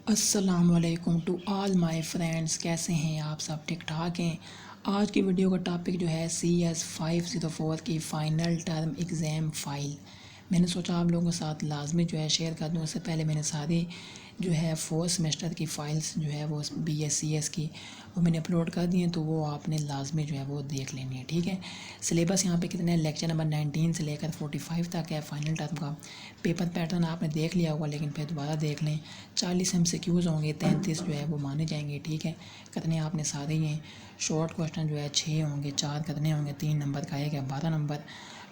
अस्सलामुअलैकुम to all my friends. कैसे हैं आप सब? ठीक ठाक हैं। आज की वीडियो का टॉपिक जो है CS504 की फ़ाइनल टर्म एग्ज़ाम फ़ाइल। मैंने सोचा आप लोगों के साथ लाजमी जो है शेयर कर दूँ। उससे पहले मैंने सारी जो है फोर्थ सेमेस्टर की फ़ाइल्स जो है वो BScs की वो मैंने अपलोड कर दी हैं, तो वो आपने लाजमी जो है वो देख लेनी है। ठीक है। सिलेबस यहाँ पे कितने लेक्चर नंबर 19 से लेकर 45 तक है। फ़ाइनल टर्म का पेपर पैटर्न आपने देख लिया होगा, लेकिन फिर दोबारा देख लें। 40 MCQs होंगे, 33 जो है वो माने जाएंगे। ठीक है। करने आपने सारे ही हैं। शॉर्ट क्वेश्चन जो है 6 होंगे, 4 करने होंगे, 3 नंबर का आएगा 12 नंबर।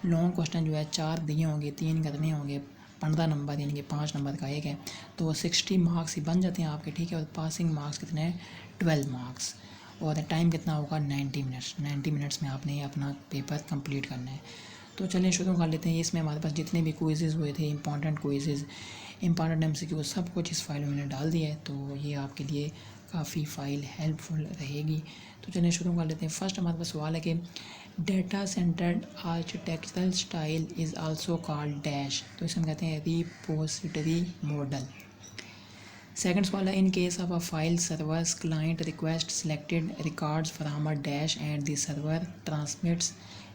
लॉन्ग क्वेश्चन जो है 4 दिए होंगे, 3 करने होंगे 15 नंबर, यानी कि 5 नंबर का एक है। तो 60 मार्क्स ही बन जाते हैं आपके। ठीक है। और पासिंग मार्क्स कितने हैं? 12 मार्क्स। और टाइम कितना होगा? 90 मिनट्स। 90 मिनट्स में आपने अपना पेपर कंप्लीट करना है। तो चलिए शुरू कर लेते हैं। इसमें हमारे पास जितने भी क्विज़ेज़ हुए थे, इंपॉर्टेंट क्विज़ेज़, इंपॉर्टेंट MCQ, सब कुछ इस फाइल में मैंने डाल दिया है। तो ये आपके लिए काफ़ी फ़ाइल हेल्पफुल रहेगी। तो चलिए शुरू कर लेते हैं। फर्स्ट हमारे पास सवाल है कि data centred architectural style is also called dash. तो इसे हम कहते हैं रिपोजिटरी मॉडल। सेकंड सवाल है, in case of a file servers client request selected records from a dash and the server transmits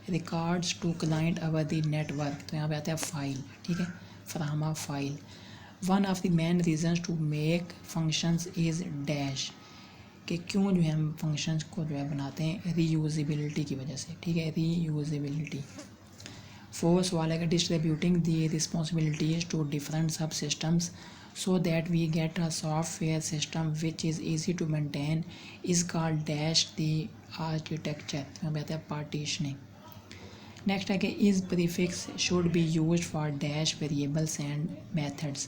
records to client over the network. तो यहाँ पे आता है फाइल। ठीक है। From a file. One of the main reasons to make functions is dash. कि क्यों जो है हम फंक्शंस को जो है बनाते हैं? रीयूजेबिलिटी की वजह से। ठीक है। रीयूजेबिलिटी। फोर्थ सवाल है कि distributing the responsibilities to different subsystems so that we get a software system which is easy to maintain is called dash the architecture। यहाँ पे आता है partitioning। नेक्स्ट है कि इस prefix should be used for dash variables and methods.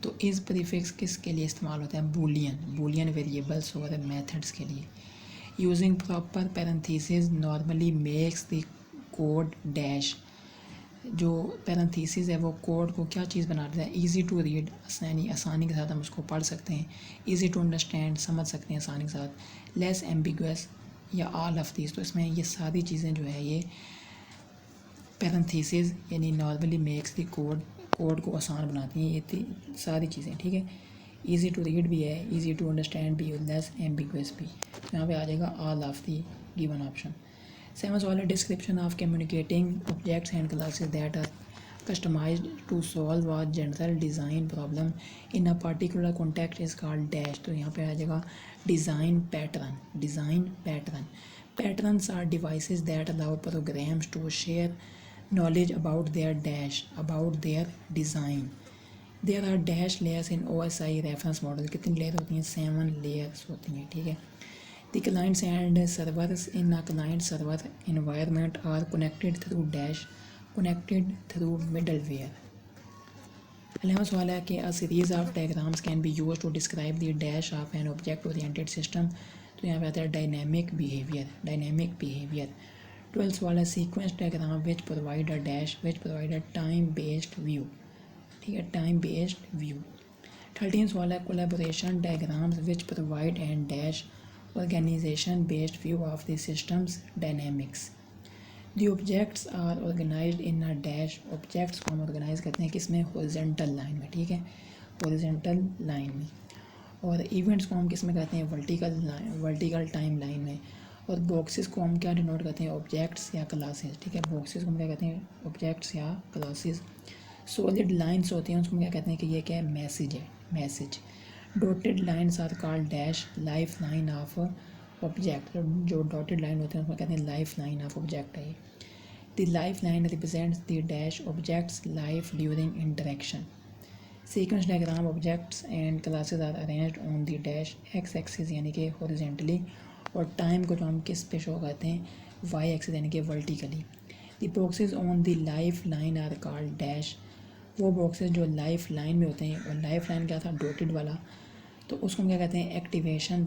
तो इस prefix किसके लिए इस्तेमाल होता है? बूलियन वेरिएबल्स और मेथड्स के लिए। Using proper parenthesis normally makes the code dash. जो पैरेंथेसिस है वो कोड को क्या चीज़ बना देता है? ईज़ी टू रीड, आसानी के साथ हम उसको पढ़ सकते हैं। ईज़ी टू अंडरस्टैंड, समझ सकते हैं आसानी के साथ। लेस एम्बिगुअस या ऑल ऑफ दीज। तो इसमें ये सारी चीज़ें जो है ये पैरेंथेसिस यानी नॉर्मली मेक्स द कोड को आसान बनाती हैं। ये सारी चीज़ें। ठीक है। ईज़ी टू रीड भी है, ईज़ी टू अंडरस्टैंड भी, लेस एम्बिगुअस भी। यहाँ पे आ जाएगा all of the given option. Seven वाला description of communicating objects and classes that are customized to solve a general design problem in a particular context is called dash। तो यहाँ पे आ जाएगा design pattern. Patterns are devices that allow programs to share knowledge about their design। There are dash layers in OSI reference model। कितनी layer होती हैं? 7 layers होती हैं। ठीक है। The clients and servers in a client-server environment are connected through middleware। 11वां सवाल है कि a series of diagrams can be used to describe the dash of an object-oriented system। तो यहाँ पे आता है डायनेमिक बिहेवियर। 12वां सवाल है sequence diagram which provide a time-based view। ठीक है। time-based view। 13वां सवाल है collaboration diagrams which provide and dash organization based view of the system's dynamics। The objects are organized in a dash। Objects को हम organise करते हैं किस में? हॉरिजॉन्टल लाइन में। ठीक है। हॉरिजॉन्टल लाइन में। और इवेंट्स को हम किस में करते हैं? वर्टिकल टाइम लाइन में। और बॉक्सेस को हम क्या डिनोट करते हैं? ऑब्जेक्ट्स या क्लासेस। ठीक है। बॉक्सेस को हम क्या कहते हैं? ऑब्जेक्ट्स या क्लासेस। सॉलिड लाइन्स होती हैं उसको हम क्या कहते हैं कि ये क्या है? Message. Dotted lines are called dash life line of object. जो डॉटेड लाइन होते हैं उसमें कहते हैं लाइफ लाइन ऑफ ऑब्जेक्ट है। The life line represents the dash object's life during interaction. Sequence diagram objects and classes are arranged on the dash X axis यानी कि horizontally, और टाइम को जो हम किस पे शो करते हैं? वाई एक्सिस यानी कि vertically. The boxes on the life line are called dash. वो बॉक्सेस जो लाइफ लाइन में होते हैं, और लाइफ लाइन क्या था? डॉटेड वाला, तो उसको हम क्या कहते हैं? Activation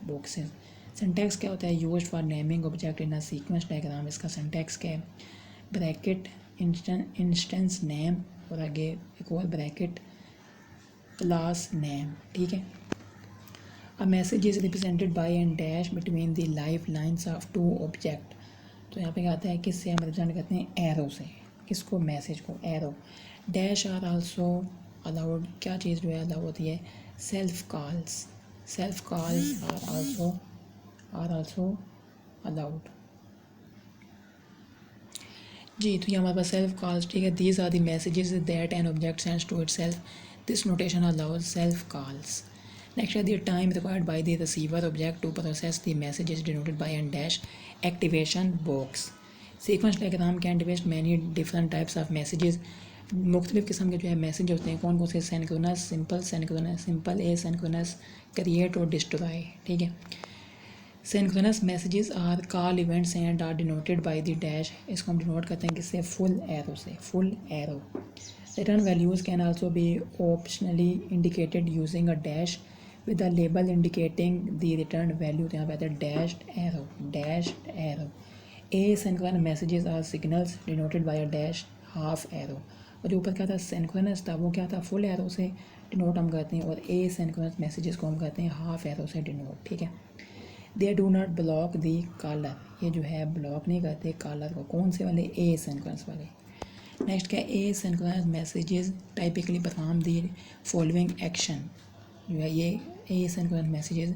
boxes. सिंटैक्स क्या होता है? Used for naming object in a sequence diagram. इसका सिंटैक्स क्या है? ब्रैकेट इंस्टेंस नेम, और आगे एक और ब्रैकेट क्लास नेम। ठीक है। A message is represented by and dash between the life lines of two object. तो यहाँ पे क्या आता है? किससे हम रिप्रेजेंट करते हैं? एरो से। किसको? मैसेज को। Arrow. Dash are also allowed क्या चीज़ जो है अलाउ होती है, self calls are also allowed. जी, तो ये हमारे पास सेल्फ कॉल्स, ठीक है। These are the messages that an object sends to itself, this notation allows self calls. Next है the time required by the receiver object to process the messages denoted by an dash activation box. Sequence diagram can divest many different types of messages. मुख्तलिफ किस्म के जो है message होते हैं, कौन कौन से, synchronous, simple asynchronous, create और डिस्ट्रॉय, ठीक है। Synchronous messages are call events and are denoted by the dash, इसको हम डिनोट करते हैं किससे, फुल एरो से, full arrow. Return values can also be optionally indicated using a dash with a label indicating the return value, तो यहाँ पे आता है dashed arrow. Asynchronous messages are signals denoted by a dash half arrow. और जो ऊपर क्या था सिंक्रोनस था वो क्या था, फुल एरो से डिनोट हम करते हैं, और ए सिंक्रोनस मैसेजेस को हम करते हैं हाफ एरो से डिनोट, ठीक है। They do not block the caller, ये जो है ब्लॉक नहीं करते कॉलर को, कौन से वाले, ए सिंक्रोनस वाले। नेक्स्ट क्या, a synchronous messages typically perform the following action, जो है ये ए सिंक्रोनस मैसेजेस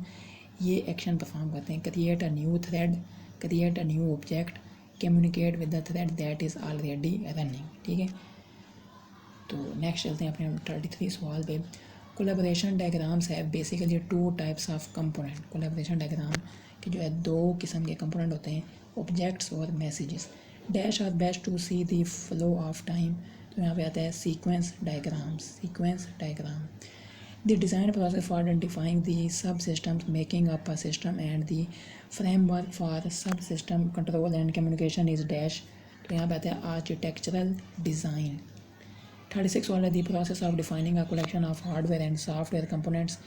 ये एक्शन परफॉर्म करते हैं, create a new thread, create a new object, communicate with the thread that is already running, ठीक है। तो नेक्स्ट चलते हैं अपने 33 सवाल पे। कोलैबोरेशन डायग्राम्स है basically two types of component. Collaboration diagram के जो है दो किस्म के कंपोनेंट होते हैं, ऑब्जेक्ट्स और messages. Dash are best to see the flow of time, तो यहाँ पे आता है sequence diagram. The design process for identifying the sub systems making up a system and the framework for sub system control and communication is dash, तो यहाँ पे आता है आर्किटेक्चरल डिज़ाइन। 36 वाला the process of defining a collection of hardware and software components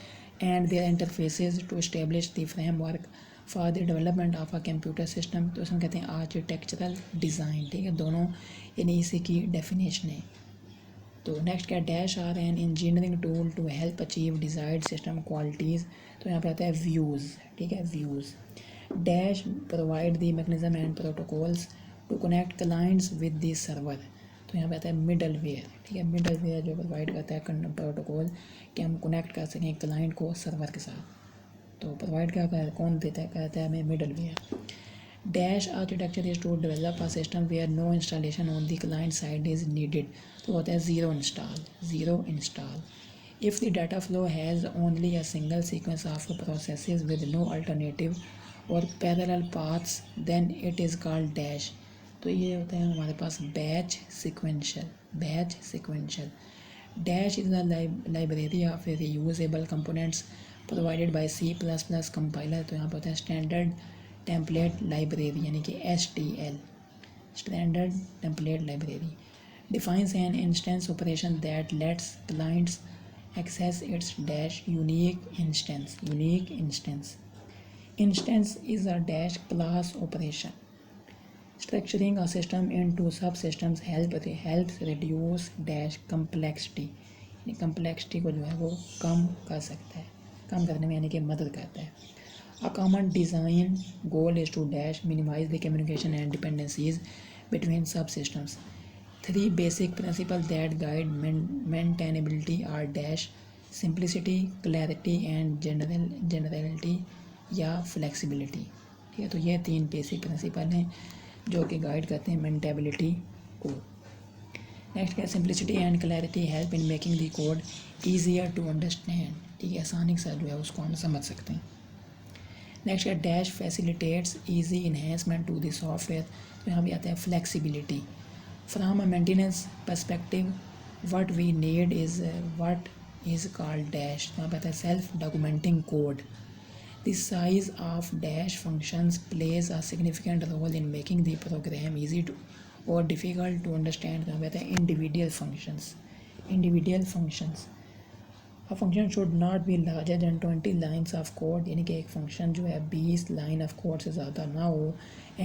and their interfaces to establish the framework for the development of a computer system, तो इसमें कहते हैं आर्किटेक्चरल डिज़ाइन, ठीक है। दोनों यानी इसी की डेफिनेशन है। तो नेक्स्ट क्या, dash are an engineering tool to help achieve desired system qualities, तो यहाँ पे आता है व्यूज़, ठीक है, views. Dash provide the mechanism and protocols to connect clients with the server, तो यहाँ पे आता है मिडल वेयर, ठीक है। मिडल वेयर जो प्रोवाइड करता है प्रोटोकॉल कि हम कनेक्ट कर सकें क्लाइंट को सर्वर के साथ, तो प्रोवाइड क्या कर कौन देता है, कहता है हमें middleware. Dash architecture is to develop a system where no installation on the client side is needed, तो होता है zero install. If the data flow has only a single sequence of processes with no alternative or parallel paths then it is called dash, तो ये होता है हमारे पास batch sequential. Dash is the library of reusable components provided by C++ compiler, तो यहाँ पर होता है स्टैंडर्ड टेम्पलेट लाइब्रेरी यानी कि STL, standard template library. Defines an instance operation that lets clients access its dash unique instance. Instance is a dash class operation. Structuring a system into subsystems helps reduce dash complexity, यानी complexity को जो है वो कम कर सकता है, कम करने में यानी कि मदद करता है। A common design goal is to dash minimize the communication and dependencies between subsystems. 3 basic principles that guide maintainability are dash simplicity, clarity and generality या flexibility, ठीक है। तो ये 3 बेसिक प्रिंसिपल हैं जो कि गाइड करते हैं मेंटेबिलिटी को। नेक्स्ट क्या, simplicity and clarity help in making the code easier to understand, ठीक है, आसानी के साथ जो है उसको हम समझ सकते हैं। नेक्स्ट क्या, dash facilitates easy enhancement to the software, तो यहाँ भी आता है flexibility. From a maintenance perspective what we need is what is called dash, यहाँ पे आता है self documenting code. The size of dash functions plays a significant role in making the program easy to or difficult to understand. यहाँ पे आता है individual functions. A function should not be larger than 20 lines of code, यानी कि एक function जो है 20 line of code से ज़्यादा ना हो,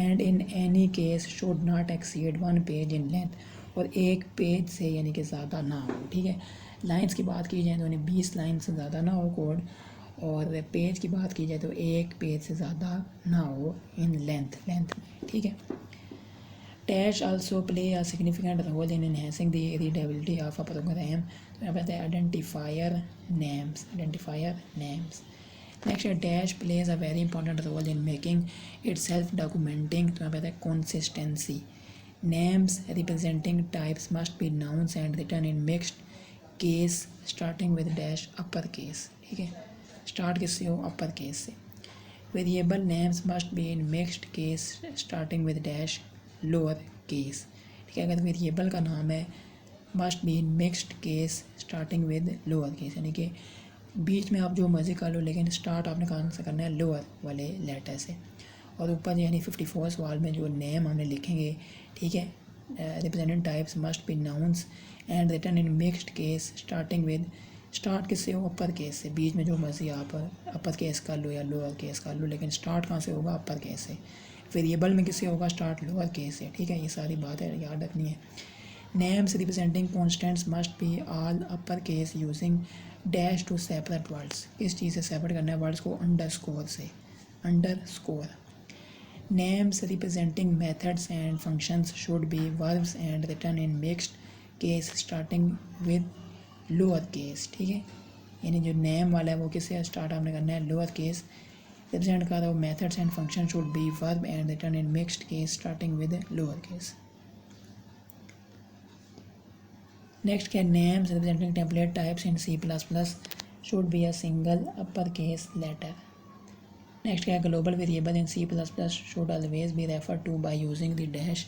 and in any case should not exceed 1 page in length, और एक पेज से यानी कि ज़्यादा ना हो, ठीक है। लाइन्स की बात की जाए तो 20 लाइन से ज़्यादा ना हो कोड, और पेज की बात की जाए तो एक पेज से ज़्यादा ना हो इन लेंथ में, ठीक है। Dash also play a significant role in enhancing the readability of a program. तो यहाँ पे आइडेंटिफायर नेम्स। नेक्स्ट है dash plays a very important role in making it self documenting. तो यहाँ पे consistency. Names representing types must be nouns and written in mixed case starting with dash upper case. ठीक है, start किससे हो? Upper case से। Variable names must be in mixed case starting with dash lower case. ठीक है, अगर variable का नाम है must be in mixed case starting with lower case, यानी कि बीच में आप जो मर्जी कर लो लेकिन स्टार्ट आपने कहाँ से करना है? लोअर वाले लेटर से। और ऊपर यानी 54 सवाल में जो नेम हमने लिखेंगे, ठीक है, represented types must be nouns and written in mixed case starting with, start किससे हो? अपर केस से। बीच में जो मर्जी आप अपर केस कर लो या लोअर केस कर लो, लेकिन स्टार्ट कहाँ से होगा? अपर केस से। वेरिएबल में किससे होगा? स्टार्ट लोअर केस से। ठीक है, ये सारी बात है, याद रखनी है। Names representing constants must be all upper case using dash to separate words. किस चीज़ से सेपरेट करना है वर्ड्स को? अंडरस्कोर से, underscore. Names representing methods and functions should be verbs and written in mixed case starting with lower case. ठीक है, यानी जो नेम वाला है वो किससे स्टार्ट आपने करना है? Lower case. रिप्रेजेंट कर रहा हो methods and function should be verb and written in mixed case starting with lower case. Next क्या? Names representing template types in C++ should be a single upper case letter. Next क्या? Global variable in C++ should always be refer to by using the dash,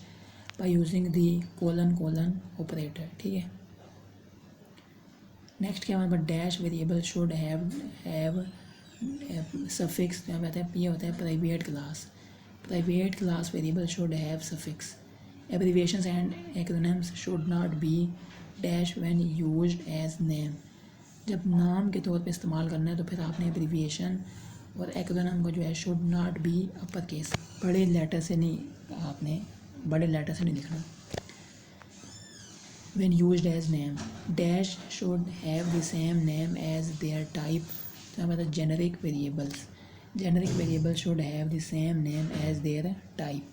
by using the colon operator. ठीक है, next क्या हमारे पास? Dash variable should have suffix. यहाँ पे ये होता है private class variable should have suffix. Abbreviations and acronyms should not be dash when used as name. जब नाम के तौर पे इस्तेमाल करना है तो फिर आपने एब्रीविएशन और एक्रोनिम को जो है should not B upper case, बड़े लेटर से नहीं, आपने बड़े लेटर से नहीं लिखना। when used as name, dash should have the same name as their type। तो हमारे पास generic variables should have the same name as their type।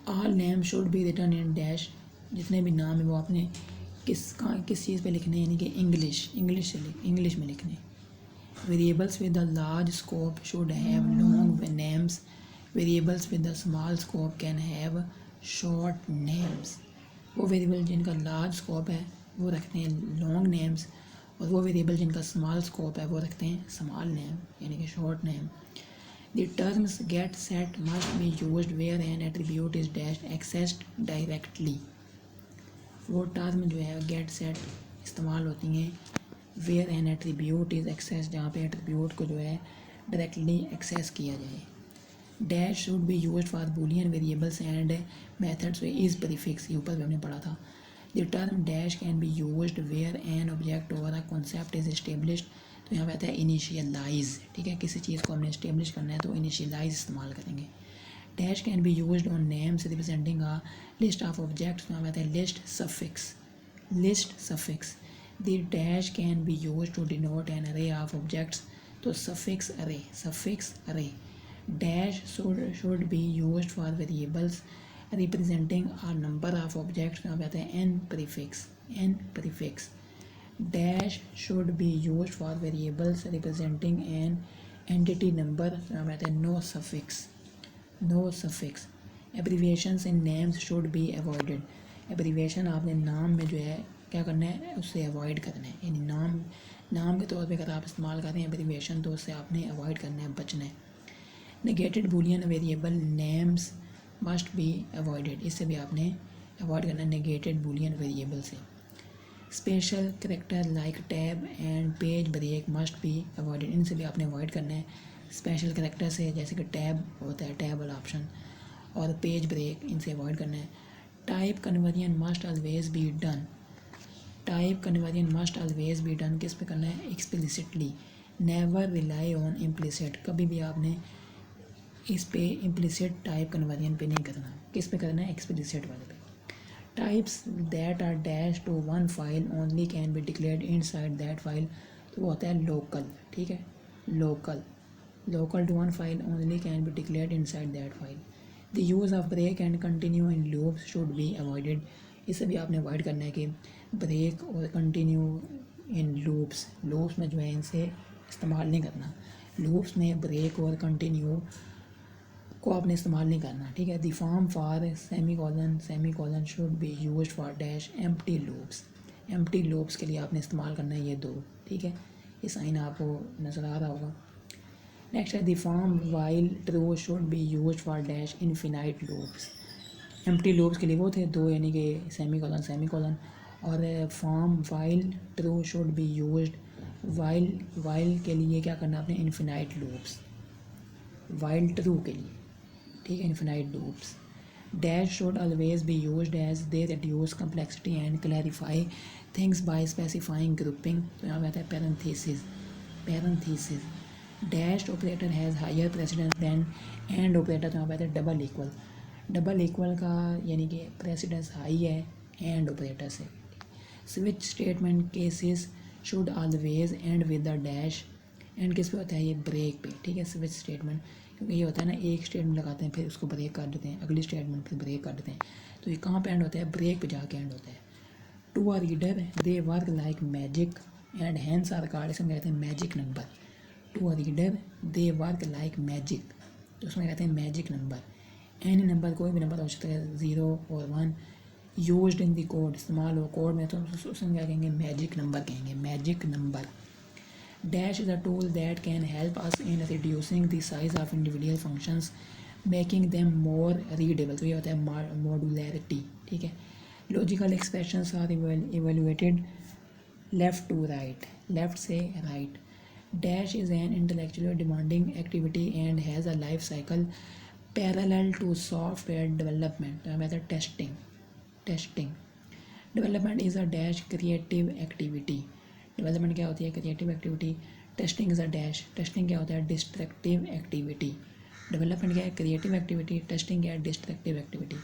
all names should be written in dash। जितने भी नाम है वो आपने किस चीज़ पे लिखने हैं, यानी कि इंग्लिश में लिखने। variables with a large scope should have long names। variables with a small scope can have short names। वो वेरिएबल जिनका लार्ज स्कोप है वो रखते हैं लॉन्ग नेम्स, और वो वेरिएबल जिनका स्मॉल स्कोप है वो रखते हैं स्मॉल नेम, यानी कि short name. The terms get set must be used where an attribute is dash accessed directly. वो टर्म जो है गेट सेट इस्तेमाल होती हैं where an attribute is access, जहाँ पे एट्रीब्यूट को जो है डायरेक्टली एक्सेस किया जाए। Dash should be used for boolean variables and methods में इज प्रीफिक्स, ये ऊपर भी हमने पढ़ा था। The term dash can be used where an object or a concept is established. तो यहाँ पे आता है इनिशियलाइज। ठीक है, किसी चीज़ को हमने एस्टेब्लिश करना है तो इनिशियलाइज इस्तेमाल करेंगे। Dash can be used on names representing a list of objects. तो यहाँ पे आता है list suffix. The dash can be used to denote an array of objects. तो suffix array. Dash should be used for variables representing a number of objects। यहाँ पे आता है n prefix। Dash should be used for variables representing an entity number। यहाँ पे आता है no suffix। Abbreviations in names should be avoided। Abbreviation आपने नाम में जो है क्या करना है? उससे अवॉइड करना है, यानी नाम के तौर पे अगर आप इस्तेमाल कर रहे हैं एब्रीविएशन तो उससे आपने अवॉइड करना है, बचना है। Negated boolean variable names must be avoided. इससे भी आपने अवॉइड करना है नेगेटेड बूलियन वेरिएबल से। Special character like tab and page break must be avoided. इनसे भी आपने अवॉइड करना है स्पेशल करेक्टर से, जैसे कि टैब होता है, टैब वाला ऑप्शन, और पेज ब्रेक, इनसे अवॉइड करना है। Type conversion must always be done. किस पे करना है? Explicitly. Never rely on implicit. कभी भी आपने इस पे इम्प्लिसिट टाइप कन्वर्जन पे नहीं करना। किस पे करना है? एक्सप्लिसिट वाले पे। Types that are dash to one file only can be declared inside that file. तो वो होता है लोकल। ठीक है, local to one file only can be declared inside that file. The use of break and continue in loops should be avoided, इसे भी आपने avoid करना है कि ब्रेक और कंटिन्यू इन लूप्स में जो है इनसे इस्तेमाल नहीं करना। लूप्स में ब्रेक और कंटिन्यू को आपने इस्तेमाल नहीं करना, ठीक है। The form for semi colon should be use for dash empty loops के लिए आपने इस्तेमाल करना है ये दो, ठीक है। ये साइन आपको नज़र आ रहा होगा। नेक्स्ट है the form while true should be use for dash infinite loops, empty loops के लिए वो थे दो, यानी कि सेमी कॉलन और form while true should be used while के लिए क्या करना आपने इनफिनाइट लूप्स, वाइल ट्रू के लिए, ठीक है, infinite loops. Dash should always be used as they reduce complexity and clarify things by specifying grouping, तो यहाँ पे आता है parenthesis. Dash operator has higher precedence than and operator, तो यहाँ पे आता है डबल इक्वल का यानी कि प्रेसिडेंस हाई है एंड ऑपरेटर से। Switch statement cases should always and with the dash, and किस पे होता है ये ब्रेक पे, ठीक है। स्विच स्टेटमेंट क्योंकि ये होता है ना, एक स्टेटमेंट लगाते हैं फिर उसको ब्रेक कर देते हैं, अगली स्टेटमेंट फिर ब्रेक कर देते हैं, तो ये कहाँ पे एंड होता है, ब्रेक पे जाके एंड होता है। To a reader they work like magic and hence are hard, इसमें कहते हैं magic number. To a reader they work like magic, तो उसमें कहते हैं मैजिक नंबर। एनी नंबर कोई भी नंबर हो सकता है 0 और 1 यूज्ड इन द कोड, इस्तेमाल हो कोड में, तो उसमें क्या कहेंगे, मैजिक नंबर कहेंगे, magic number. Dash is a tool that can help us in reducing the size of individual functions, making them more readable, तो ये होता है modularity, ठीक है। Logical expressions are evaluated left to right, left से right. Dash is an intellectually demanding activity and has a life cycle parallel to software development, method testing. Development is a dash creative activity. Development क्या होती है, creative activity. Testing is a dash, testing क्या होता है, destructive activity. Development क्या है, creative activity, testing क्या है, destructive activity.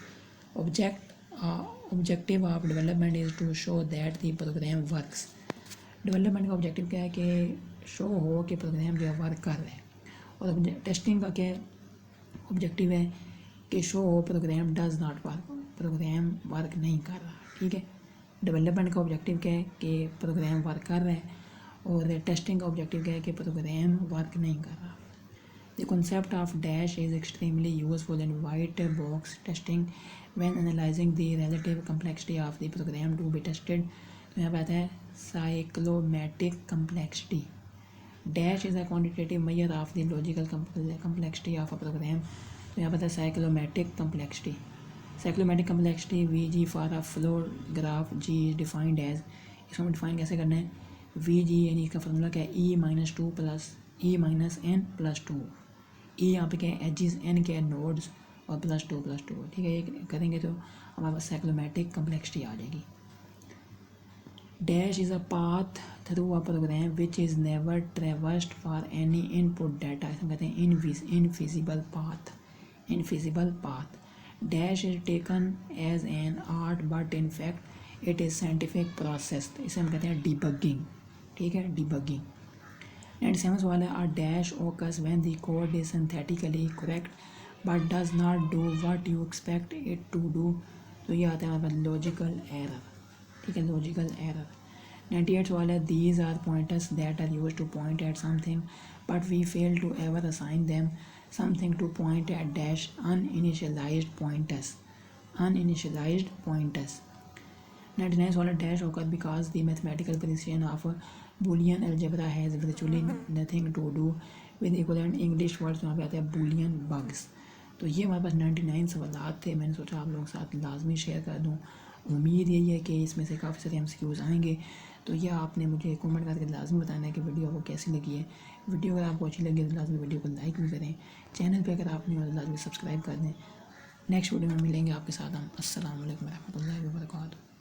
Objective of development is to show that the program works, development का ऑब्जेक्टिव क्या है कि शो हो कि प्रोग्राम जो है वर्क कर रहा है, और टेस्टिंग का क्या ऑब्जेक्टिव है कि show how program does not work, program work नहीं कर रहा, ठीक है। डेवलपमेंट का ऑब्जेक्टिव क्या है कि प्रोग्राम वर्क कर रहा है, और टेस्टिंग का ऑब्जेक्टिव क्या है कि प्रोग्राम वर्क नहीं कर रहा। The concept of dash is extremely useful in white box testing when analysing the relative complexity of the program to be tested, तो यहाँ पे आता है cyclomatic complexity. Dash is a quantitative measure of the logical complexity of a program, तो यहाँ पे आता है cyclomatic complexity. Cyclomatic complexity VG for a flow graph, G is defined as, इसको डिफाइन कैसे करना है, VG यानी इसका फार्मूला क्या है, E-2 प्लस E-n+2, E यहाँ पे क्या है एजिस, N क्या है नोड्स, और +2, ठीक है। ये करेंगे तो हमारे पास साइक्लोमेटिक कम्प्लेक्सिटी आ जाएगी। Dash is a path through a program which is never traversed for any input data, इसमें कहते हैं infeasible path. Dash is taken as an art but in fact it is scientific process, इसे हम कहते हैं debugging, ठीक है, debugging. 97 वाला है, a dash occurs when the code is syntactically correct but does not do what you expect it to do, तो ये आता है हमारे पास लॉजिकल एरर, ठीक है, लॉजिकल एरर। 98 वाला है, these are pointers that are used to point at something but we fail to ever assign them something to point at dash uninitialized pointers. 99 वाला डैश होकर because the mathematical precision of boolean algebra has virtually nothing to do with equivalent English words, वहाँ पे आता है boolean bugs। तो ये हमारे पास 99 सवालात थे, मैंने सोचा आप लोगों के साथ लाजमी शेयर कर दूँ। उम्मीद यही है कि इसमें से काफ़ी सारे MCQs आएंगे, तो यह आपने मुझे कमेंट करके लाजमी बताना है कि वीडियो आपको कैसी लगी है। वीडियो अगर आपको अच्छी लगी तो लाजमी वीडियो को लाइक भी करें, चैनल पे अगर आपने तो लाजमी सब्सक्राइब कर दें। नेक्स्ट वीडियो में मिलेंगे आपके साथ हम। अस्सलाम वालेकुम रहमतुल्लाहि व बरकातहू।